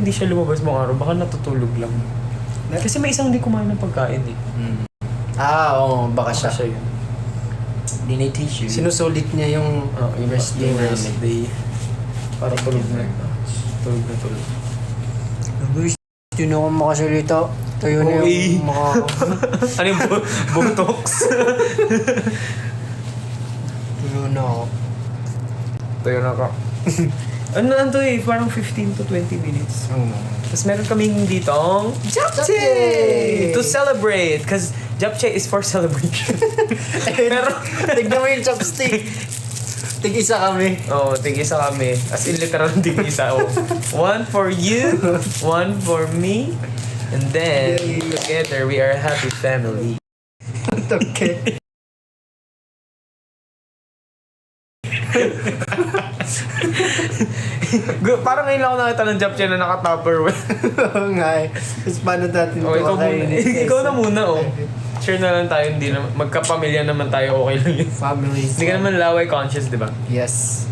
hindi siya lumabas buong araw, baka natutulog lang. Kasi may isang hindi kumain ng pagkain eh. Oo, baka siya. Siya yun. Dinay tissue. Sinusulit niya yung rest day namin. rest day. Para tulog na. Tulog na tulog. Gusto na akong makasalita. Tayo na yung Ano yung botox? Tayo na ako. Tayo na ka. Ano na to eh, parang 15 to 20 minutes. Tapos meron kaming ditong Japchae! To celebrate! Because Japchae is for celebration. Pero, tignan mo yung chopstick. Tig-isa kami. Oo, tig-isa kami. As in literal tig-isa. Oh. One for you, one for me, and then together we are a happy family. Okay. Parang ngayon lang ako nakita ng Japchae na naka-tupperware. Oo nga eh. Tapos paano natin Oh, ikaw muna. Ikaw na muna, oh. Sure na lang tayo, hindi na, magkapamilya naman tayo, okay lang yun. Family. Hindi ka naman laway conscious, di ba? Yes.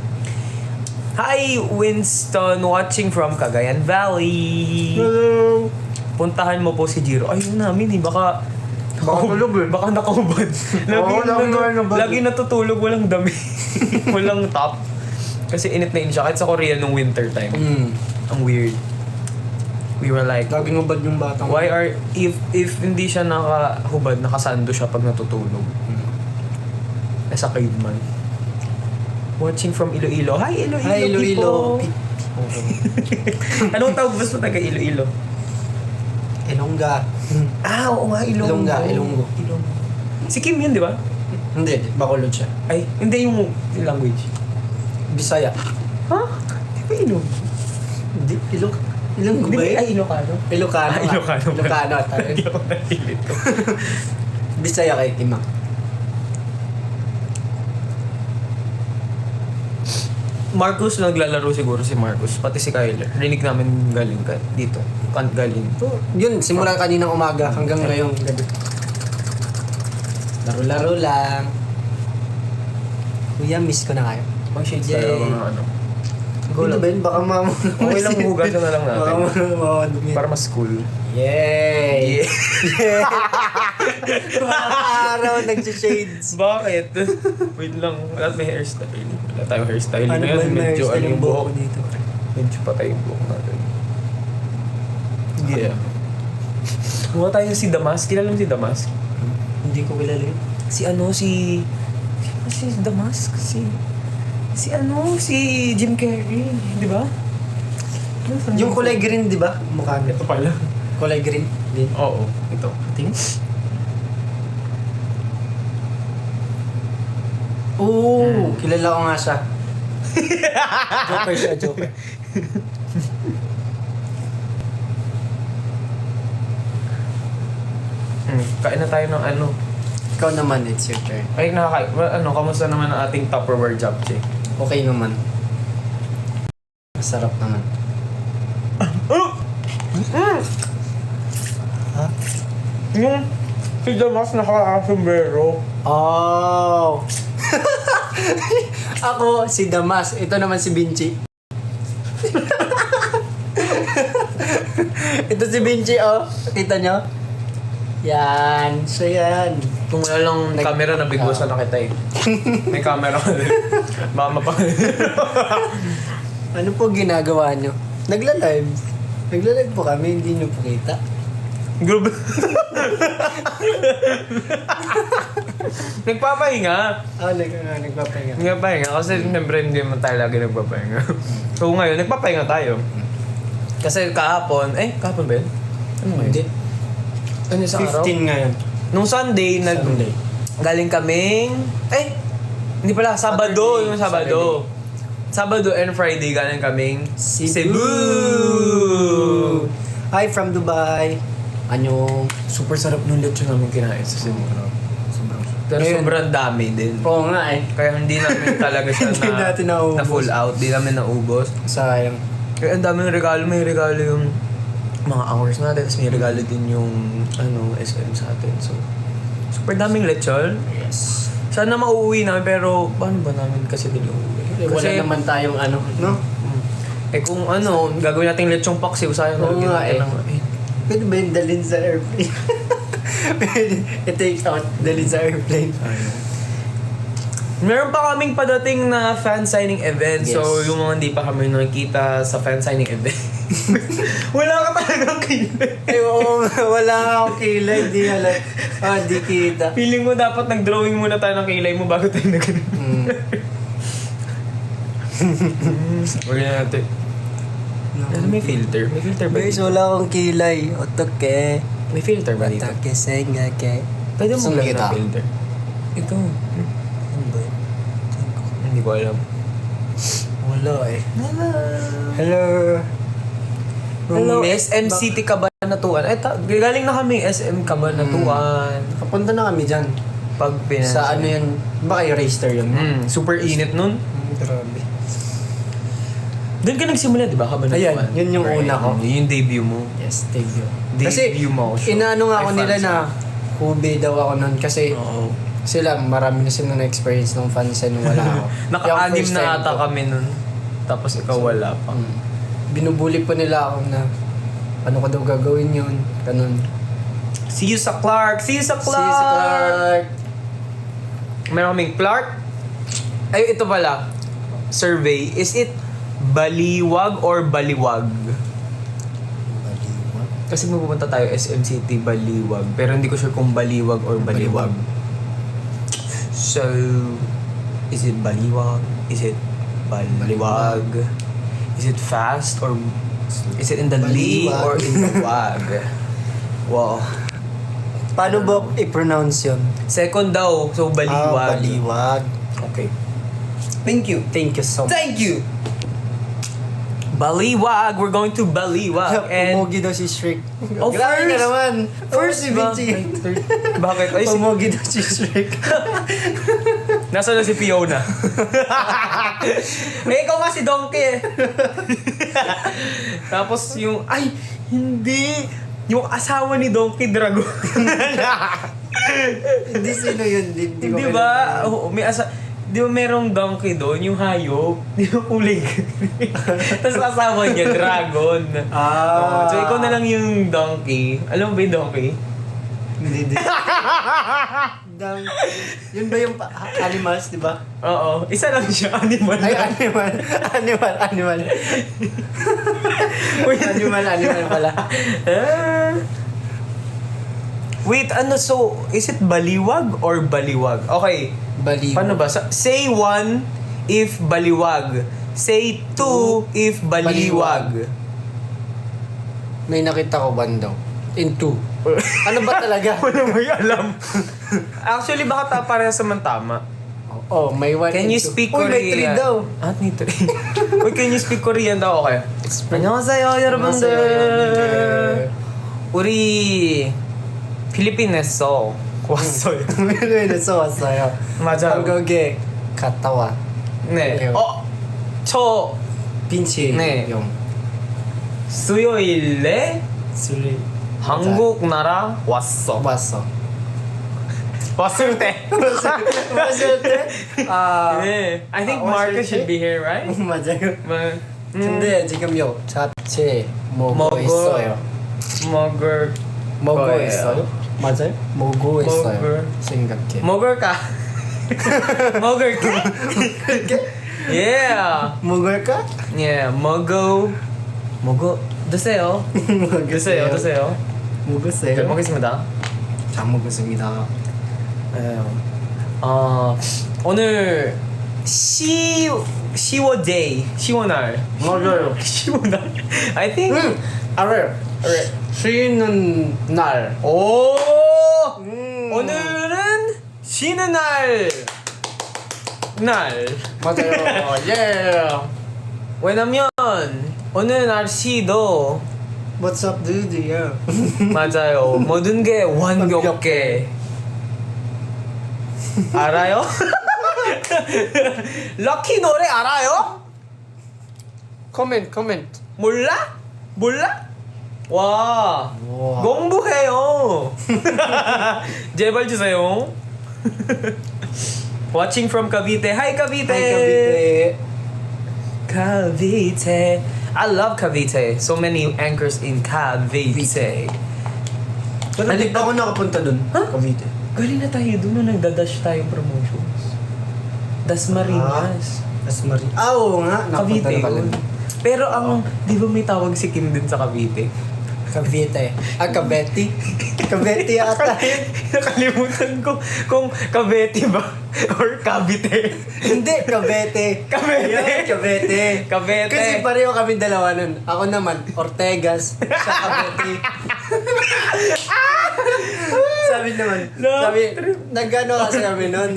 Hi, Winston, watching from Cagayan Valley. Hello. Puntahan mo po si Jiro. Ayun namin, baka tulog eh. Baka nakahubad. Lagi natutulog, walang dami. Walang top. Kasi init na init siya. Kahit sa Korea nung winter time. Ang weird. We were like, Laging ubad yung batang. why are, if hindi siya nakahubad, nakasando siya pag natutulog. As a caveman. Watching from Iloilo. Hi, Iloilo, Hi, Iloilo. people. Anong tawag ba sa taga Iloilo? Ilongga. Oo nga, Ilonggo. Ilonggo. Si Kim yun, di ba? Hindi, Bacolod siya. Ay, hindi yung language. Bisaya. Ha? Di ba Ilonggo? Hindi, Ilonggo Di ba ba? eh? Ay, Ilocano. Ilocano. Ah, Ilocano. Ilocano tayo. Hindi ako nahilito. Bisaya kay Timang. Marcus, naglalaro siguro si Marcus. Pati si Kyler. Rinig namin galing ka dito. Galing. Yun, simula kaninang umaga hanggang ngayong gabi. Laro-laro lang. Kuya, miss ko na kayo. Mag-shades Yay. tayo mga ano. Hindi ba yun? Baka Okay lang, hugasan na lang natin. Baka Para mas cool. Yay! Mga araw nag-shades. Bakit? Wait lang. Wala may hairstyle. Wala tayong hairstyle. Ano ba Ngayon, yung medyo hairstyle yung buhok buhok. dito? Medyo patay yung buhok natin. Yeah. Mukha tayo si Damas. Kilala mo si Damas? Hindi ko kilala yun. Si Damas? Si Jim Carrey. Di ba? Yung kulay green, di ba? Mukha niya. Ito pala. Kulay green. Din. Oo. Ito. Tingin. Oo, kilala ko nga siya. Joker siya, Joker. Kain na tayo ng ano. Ikaw naman, it's your turn. Ay, kamusta naman ang ating Tupperware Japchae? Okay naman. Masarap naman. Ha? Yung si Damas naka-sombrero. Oh! Ako, si Damas. Ito naman si Vinci. Ito si Vinci, oh. Kita nyo? Yan. Siya yan. Kung wala lang camera, nabigwasan na kita eh. May camera ka din. Baka Ano po ginagawa nyo? Nagla-live. Nagla-live po kami, hindi nyo po kita. Group. Nagpapahinga. Nagpapahinga. Nagpapahinga kasi siyempre hindi naman tayo lagi nagpapahinga. So ngayon, nagpapahinga tayo. Kasi kahapon ba yun? Ano ngayon? Hindi. Ano sa araw? 15 ngayon. Nung Sunday, galing kaming... hindi pala. Sabado. Yung Sabado. Sabado and Friday galing kaming Cebu. Hi from Dubai. Ano? Super sarap nung lechon namin kinain sa Cebu. Pero Ngayon, sobrang dami din. Oo nga eh. Kaya hindi namin talaga siya Hindi natin naubos. na full out. Hindi namin naubos. Sayang. Kaya ang daming regalo. May regalo yung mga hours natin. Tapos may regalo din yung SM sa atin. So, super daming lechon. Yes. Sana mauuwi namin pero paano ba namin kasi din uuwi? Wala naman tayong no? Eh kung ano, gagawin natin lechong paksiw, sayang Oo nalagyan nga natin eh. ng... Pwede ba yung dalhin sa airplane? Pwede i-take out, dalhin sa airplane. Meron pa kaming padating na fan signing event. Yes. So, yung mga hindi pa kami nakikita sa fan signing event. Wala ka talagang kilay. Ay, oo nga, wala nga akong kilay. Di alam. Di kita. Feeling mo dapat nag-drawing muna tayo ng kilay mo bago tayo nag-ganun. Wala natin. Ano, may filter? May filter ba Guys, dito? wala akong kilay. Otoke. May filter ba dito? Otoke, sengake. Pwede mo Saan lagyan kita? ng filter. Ito. Ano ba? Hindi ko alam. Wala eh. Hello. Hello, SM City Cabanatuan. Ay, galing na kami SM Cabanatuan. Kapunta na kami dyan. Pag pinansin. Sa ano yan? Ba kayo racer yun? Super init nun. Grabe. Doon ka nagsimula, di ba? Cabanatuan. Ayan, yun yung una ko. Yun yung debut mo. Yes, debut. Debut mo. Kasi inaano nga ako Ay, nila fans na hube daw ako nun kasi Oo. sila marami na sila na-experience ng fans nung wala ako. Naka-anim Yung first na time ata ko. kami nun. Tapos ikaw wala pa. Binubuli pa nila ako na ano ko daw gagawin yun. Ganun. See you sa Clark! See you sa Clark! Si Clark. Meron kaming Clark. Ay, ito pala. Survey. Is it baliwag or baliwag? Baliwag. Kasi pupunta tayo SM City Baliwag. Pero hindi ko sure kung baliwag or baliwag. So, is it baliwag? Is it baliwag? Is it fast or is it in the li Baliwag. or in the wag? Wow. Paano ba i-pronounce yun? Second daw, so baliwag. Baliwag. Okay. Thank you. Thank you so much. Thank you. Baliwag. We're going to Baliwag. And Pumugi daw si Shrek. Oh, Grabe ka first. naman. First, si ba? Vinci. Bakit? Ay, Pumugi daw si Shrek. Nasaan na si Fiona? Eh, ikaw nga si Donkey eh. Tapos yung, ay, hindi. Yung asawa ni Donkey Dragon. Hindi sino yun. Di ko Di ba? Oo, may di ba merong donkey doon, yung hayop? Di ba kulay green? Tapos asawa niya, dragon. Oo, so ikaw na lang yung donkey. Alam mo ba yung donkey? Hindi. Yun ba yung animals, di ba? Oo, isa lang siya, animal. Ay, animal pala. Wait, ano, so, is it baliwag or baliwag? Okay, Baliwag. paano ba? Say one if baliwag. Say two if baliwag. May nakita ko bandaw. In two. Ano ba talaga? Wala may alam. Actually, baka parehas naman tama. Oh, may one Can in you two. speak Uy, Korean? may three daw. May three. Uy, can you speak Korean daw? Okay. 안녕하세요, Annyeonghaseyo, 여러분들. 우리 필리핀에서 왔어요. 필리핀에서 왔어요. 맞아요. 한국에 갔다 와. 네. 저 빈치 네. 용. 수요일에 술이 한국 나라 왔어. 왔어. 왔을 때. 왔을 때? 네. I think 왔을 Marcus 때? should be here, right? 맞아요. 뭐, 근데 지금요 잡채 먹고 먹어. 있어요. 먹고 거예요. 있어요? 맞아요? 먹고 있어요. 먹을. 생각해. 먹을까? 먹을게? Yeah. 먹을까? Yeah, 드세요. 드세요. 먹었어요. 잘 먹겠습니다. 잘 먹었습니다. 오늘 시원날. 맞아요. 시원날. I think. 알아요. 쉬는 날. 오. 오늘은 쉬는 날. 맞아요. 예. 왜냐면 오늘 날씨도 What's up, dude? Yeah. 맞아요. 모든 게 완벽해. 알아요? 럭키 노래 알아요? 코멘트. 몰라? 와. 우와. 공부해요. 제발 주세요. Watching from Cavite. Hi Cavite. Hi, Cavite. Cavite. I love Cavite. So many anchors in Cavite. Pero di pa ako nakapunta dun. Huh? Cavite. Galing na tayo doon nung nagdadash tayong promotions. Dasmariñas. Dasmariñas. Oo nga. Nakapunta Cavite na pala. yun. Pero di ba may tawag si Kim din sa Cavite? Cavite. Cavite? Cavite yata. Nakalimutan ko kung Cavite ba or Cavite. Hindi, Cavite. Cavite. Ayun, Cavite. Cavite. Kasi pareho kami dalawa nun. Ako naman, Ortegas. Siya Cavite. Sabi naman, No. nag-ano kasi kami nun,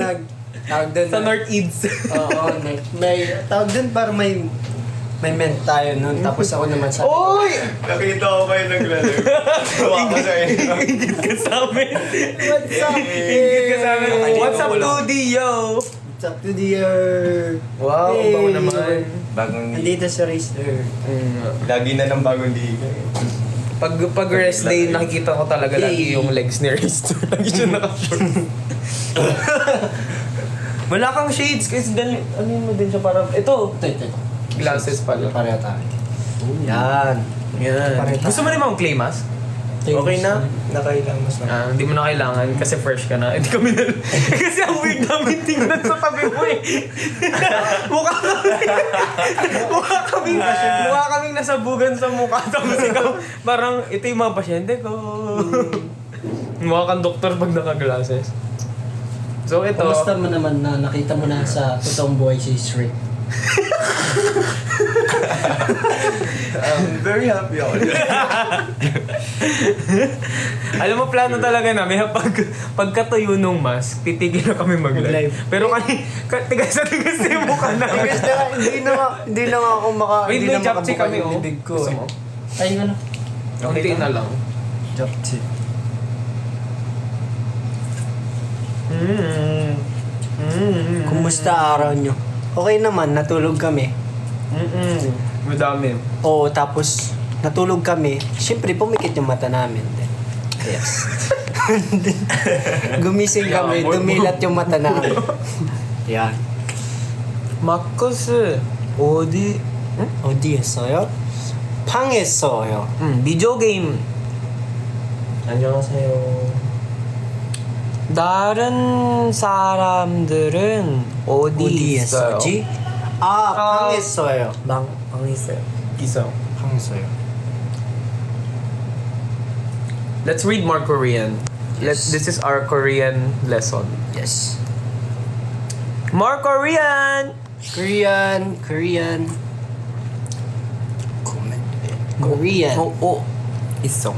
tawag dun. Sa North Eads. Oo, may, tawag dun para may ment tayo nun. Tapos ako naman sabi ko, Oy! Nakita ko kayo naglalaro. Tawa ko sa inyo. Ingit ka sa amin. what's up? Ingit ka sa amin. Hey! What's up, 2D, yo? What's up to the year? Wow, Hey! bago naman. Bagong Nandito sa racer. Lagi na ng bagong liga. Pag rest day, nakikita ko talaga lagi Yay. yung legs ni Risto. Lagi siya naka-short. Wala kang shades kasi ano mo din siya para... Ito, Ito. glasses pala. Pareho tayo. Yan. Yan. Pareho tayo. Gusto mo rin bang clay mask? Okay na. Nakailang mas na. Hindi mo na kailangan kasi fresh ka na. Hindi kami na... kasi ang weird namin tingnan sa tabi mo eh. mukha kaming nasabugan sa mukha. Tapos ikaw, parang ito yung mga pasyente ko. Mukha kang doktor pag naka-glasses. So ito... Kamusta mo naman na nakita mo na sa totoong buhay si Shrek? Very happy ako. Alam mo, plano talaga namin, pagkatuyo nung mask, titigil na kami mag-live. Mag-live. Pero tigas yung mukha namin. Kasi hindi na nga ako Wait, hindi may na japchae makabuka kami, yung oh. bibig ko. Gusto mo? Ay, ano? Kunti na lang. Japchae. Kumusta araw nyo? Okay naman, natulog kami. Madami. Oo, tapos natulog kami. Siyempre, pumikit yung mata namin. Yes. Gumising kami, dumilat yung mata namin. Yan. 마커스 어디? 어디 했어요? 방했어요. 비디오 게임. 안녕하세요. 다른 사람들은 어디 있어요? 했었지? 방했어요. 방에 있어요. 있어요. 방했어요. Let's read more Korean. Yes. This is our Korean lesson. Yes. More Korean. Korean. Korean. 있어.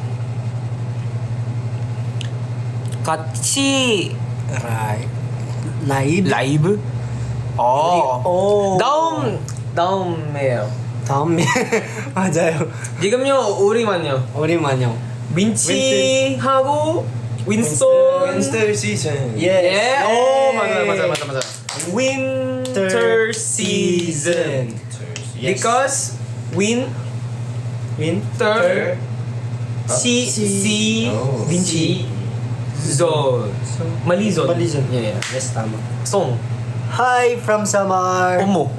같이 라이브? 어. 다음에요. 다음에 맞아요. 지금요 우리만요. 우리만요. 민치하고 윈스톤. Winter season. 예. 오 맞아. Winter season. Yes. Because winter si Oh. Vinci zone. Malizon. Malizon. Yeah. Yes, tama. Song. Hi from Samar. 어머.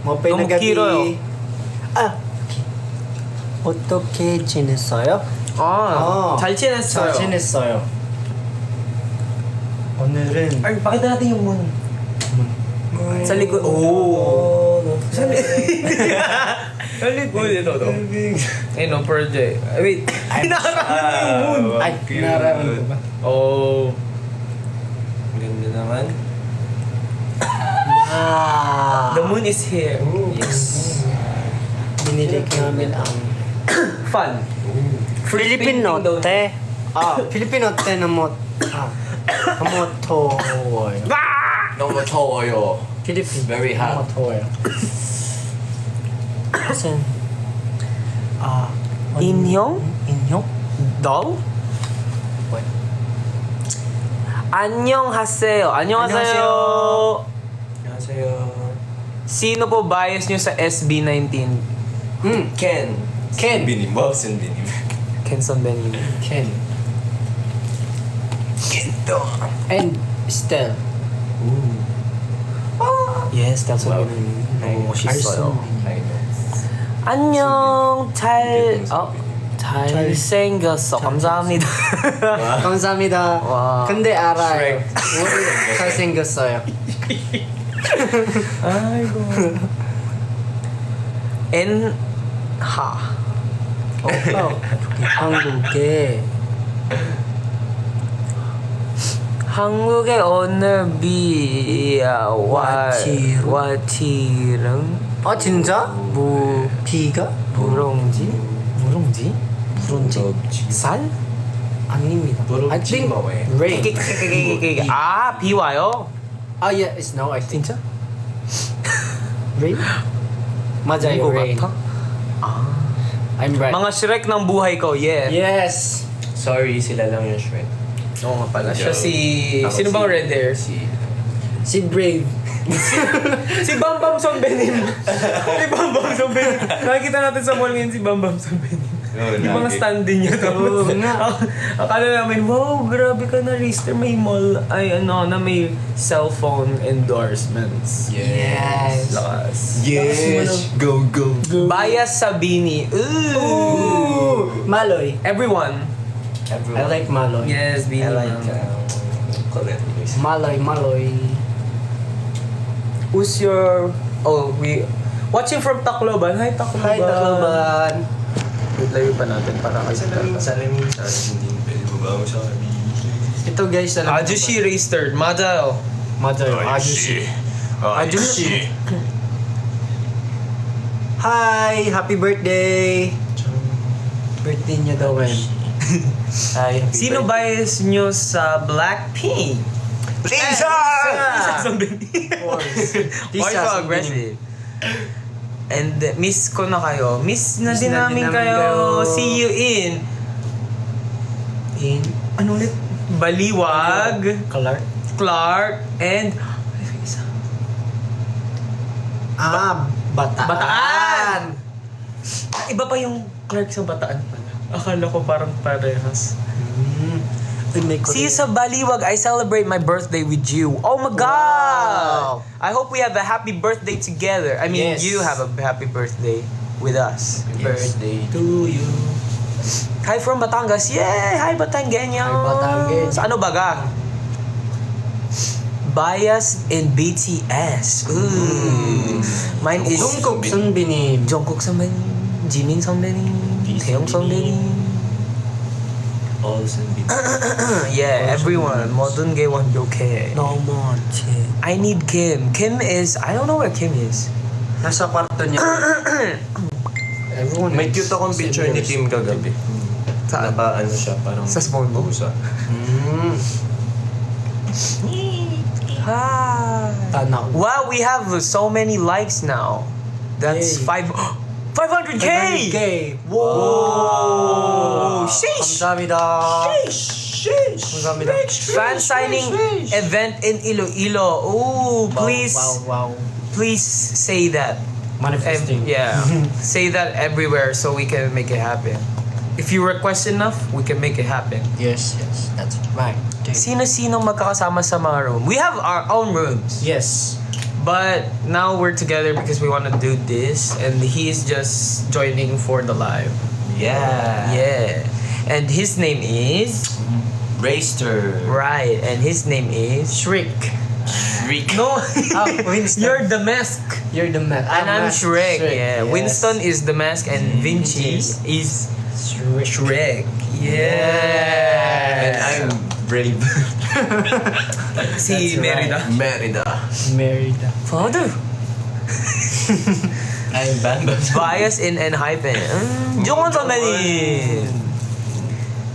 Mopay na 너무 gabi. 길어요. 어떻게 지냈어요? 잘 지냈어요. 잘 지냈어요. 오늘은 Ay, pakita natin yung moon. Sa likod. Sa likod ito. Eh no, project. Wait. Hinaharapan niyo yung moon. ay, nararamdaman ko ba? Oh. Ganda naman. The moon is here. Yes. Binili namin ang Fun. Filipino painting daw. te. Filipino te na motowoyo. 너무 더워요. Philippine. Very hot. motowoyo. Kasi 인형? 인형? Doll? What? 안녕하세요. 안녕하세요. 안녕하세요. Sino po bias nyo sa SB19? Ken. 비님, 무슨 비님? Ken 선배님. Ken. And Stell. Yes, that's what Wow. 너무 멋있어요. I know. 안녕. 잘생겼어. 감사합니다. 감사합니다. 와. 근데 알아요. 우리 잘생겼어요. 아이고. 엔하. 한국에 오늘 비야 와티랑 아 진짜? 비가? 무롱지? 쌀? 아닙니다. I think rain. 아, 비 와요? Ah yeah, it's no I think. 진짜? Rain? 맞아요, 이거 rain. 같아? I'm right. mga Shrek ng buhay ko, yeah. Yes. Sorry, sila lang yung Shrek. Oo nga pala. Siya Ako sino bang red hair? Si Brave. Si Bam Bam Sombenim. Si Bam Bam Sombenim. Nakikita natin sa mall ngayon si Bam Bam Sombenim. Yung mga stand-in niya. Oo nga. Akala namin, wow, grabe ka na, Rister. May mall, na may cellphone endorsements. Yes. Lakas. Yes! Go, go! Bias Sabini. Ooh. Maloy. Everyone. I like Maloy. Yes, Bini. I like Colette. Maloy. Who's your... watching from Tacloban. Hi, Tacloban. Hi, Tacloban. Wait, layo pa natin para kayo. Salamin. Hindi pwede mabaho sa akin. Ito guys, alam mo Ajushi raised third. Madao. Mother, Ajushi. Ajushi. Hi! Happy birthday! Birthday niya daw ngayon. Hi, Sino bias nyo sa Blackpink? Lisa! Why so aggressive? And miss ko na kayo. Miss na din namin kayo. See you in... Ano ulit? Baliwag, Clark, and... Bataan! Iba pa yung Clark sa Bataan pala. Akala ko parang parehas. See you sa Baliwag. I celebrate my birthday with you. Oh my God! Wow. I hope we have a happy birthday together. I mean, Yes. you have a happy birthday with us. Birthday to you. Hi from Batangas. Yay! Hi Batangueños! Hi, Batangueños. Sa ano baga? Bias in BTS. Ooh. Mine is... Jungkook 선배님. Jungkook 선배님, Jimin 선배님, 태영 선배님. Yeah, everyone. 모든 게 완벽해. 너무 I need Kim. Kim is... I don't know where Kim is. nasa kwarto niya. Everyone May cute akong picture ni Kim kagabi. Saan? Naka ano siya, parang... Sa phone mo? Pusa. Hi. Tanaw. Wow, we have so many likes now. That's Yay. 500K! 100K. Whoa! Sheesh! 감사합니다. Sheesh! 감사합니다. Fan signing event in Iloilo. Ooh, please, Wow. please say that. Manifesting. Yeah, say that everywhere so we can make it happen. If you request enough, we can make it happen. Yes, that's right. Sino-sino magkakasama sa mga room? We have our own rooms. Yes. But now we're together because we want to do this, and he's just joining for the live. Yeah. Yeah. And his name is... Raster. Right, and his name is... Shriek. Shriek. No, Winston. you're the mask. You're the man. And I'm Shrek. Yeah. Yes. Winston is the mask, and Vinci is Shrek. Yeah. And I'm Brave. Si Merida. Merida. Merida. Father. I'm Bam Bam. Bias in and hypen. Jungwon Sondanin.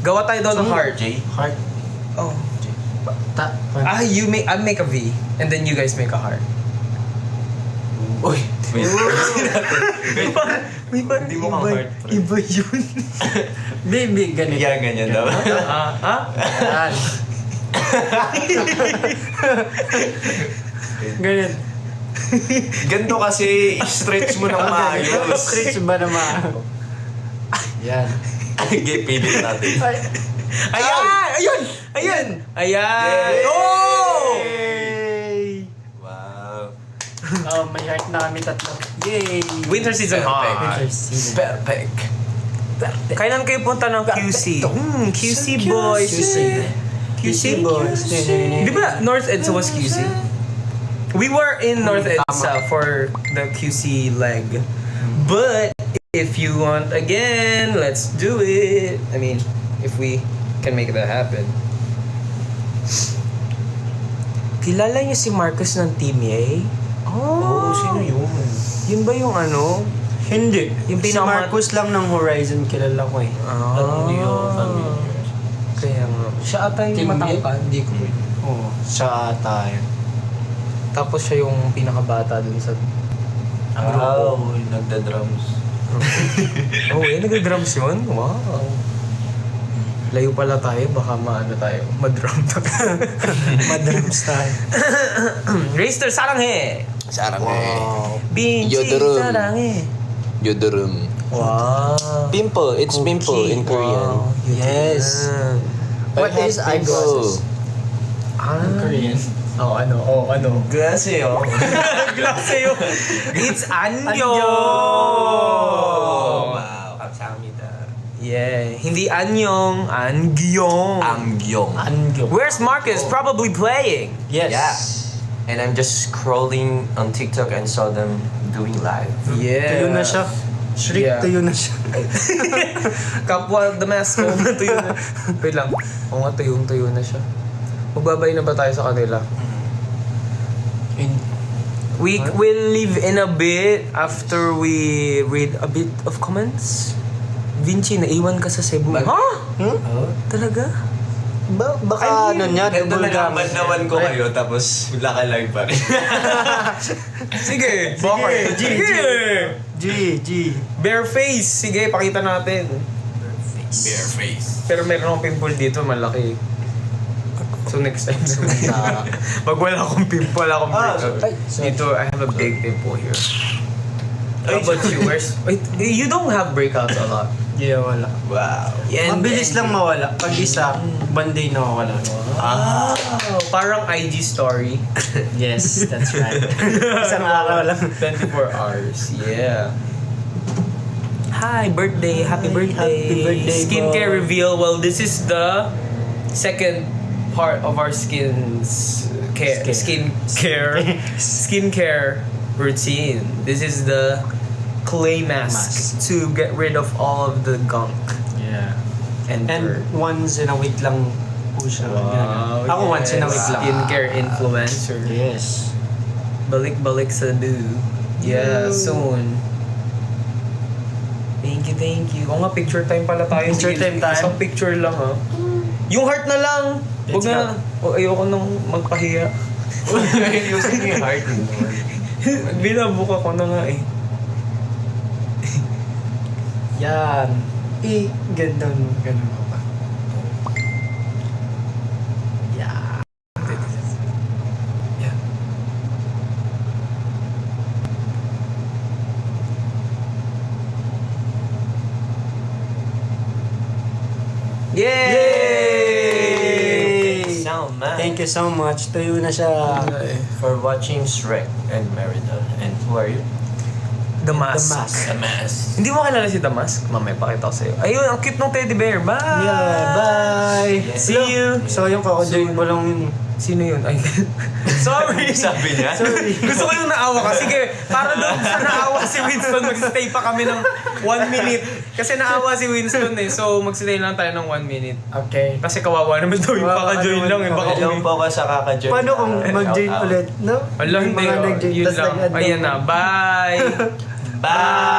Gawa tayo doon ng heart. J. Heart. Oh. I make a V, and then you guys make a heart. Uy. Wait. May parang Hindi mo kang heart, pre. iba yun. Baby, ganito. Yeah, ganyan daw. Yan. Ganyan. Ganito kasi, stretch mo ng maayos. Stretch ba naman? Yan. Pilit natin. Ayan! Ayan! Oh! Yay! Wow. Oh, may heart na kami tatlo. Yay! Winter season hot. Winter season. Perfect. Kailan kayo punta ng QC? QC boys. QC boys. Di ba North EDSA was QC? We were in North EDSA for the QC leg. But if you want again, let's do it. I mean, if we can make that happen. Kilala niyo si Marcus ng Team A? Oo, sino yun? Yun ba yung ano? Hindi. Yung Si Marcus lang ng Horizon kilala ko eh. Kaya nga. Siya ata yung Team A? matangkad. Hindi ko. Oo. Siya ata yun. Tapos siya yung pinakabata dun sa... Wow, nagda-drums. Oh, nag-drums yun? Wow. Layo pala tayo, baka maano tayo. Madrum tayo. Madrums tayo. Racer Saranghe! Wow. Binchi Yodorum. Saranghe! Yodorum. Wow. Pimple. It's pimple in Korean. Yes. What I have is eyeglasses? Korean. Oh, ano? Glase, oh. Glaseo. It's Anyo! Wow, 감사합니다. Yeah. Hindi Anyong, Angyong. Angyong. Where's Marcus? Probably playing. Yes. Yeah. And I'm just scrolling on TikTok and saw them doing live. Yeah. Tuyo na siya. Shriek, Yeah. tuyo na siya. Kapwa the mask ko, tuyo na. Wait lang. Oo nga, tuyo na siya. Magbabay na ba tayo sa kanila? We will leave in a bit after we read a bit of comments. Vinci, naiwan ka sa Cebu. Bag- Ha? Oh. Talaga? Baka ano niya, Ito double nalaman gamit. naman ko kayo, tapos naka-live pa rin. Sige, G. Bare face. Sige, pakita natin. Bare face. Pero meron akong pimple dito, malaki. So next time, pag wala akong pimple, wala akong breakout. Dito, I have a big pimple here. How about you? Wait, you don't have breakouts a lot. Yeah, wala. Wow. Mabilis lang mawala. Pag isa, banday na wala. Ah, parang IG story. Yes, that's right. Isang araw lang. 24 hours. Yeah. Hi, birthday. Happy birthday. Happy birthday, Skincare boy. reveal. Well, this is the second part of our skincare routine. This is the clay mask to get rid of all of the gunk Yeah. and dirt. And once in a week lang po siya. Ganun. Ako once in a week lang. Skincare influencer. Yes. Balik-balik sa do. Yeah, soon. Thank you. O nga, picture time pala tayo. Picture Sige, time tayo. Isang picture lang, ha. Yung heart na lang. Huwag Let's na. O, ayoko nang magpahiya. Using yung heart din naman. Binabuka ko na nga eh. Yan. Ganda mo. Ganun ko pa. Yeah. Yeah. Yay! Sound man. Thank you so much. Tuyo na siya. For watching Shrek and Merida. And who are you? The Mask. The Mask. The Mask. Hindi mo kilala si The Mask? Mamaya pakita ko sa'yo. Ayun, ang cute ng teddy bear. Bye! Yeah, bye. See you! So yung kakajoin mo lang yun. Sino yun? Ay, sorry! Sabi niya? Sorry. Gusto ko yung naawa ka. Sige, para doon sa naawa si Winston, mag-stay pa kami ng 1 minute. Kasi naawa si Winston eh. So, mag-stay lang tayo ng 1 minute. Okay. Kasi kawawa naman daw yung Kawawa kaka-join naman. lang eh. Baka Ilang po ka sa kaka-join? Paano kung mag-join ulit? No? Wala, Yung hindi. mga nag-join, Yun tas lang. nag-add Ayan na. Bye! Bye!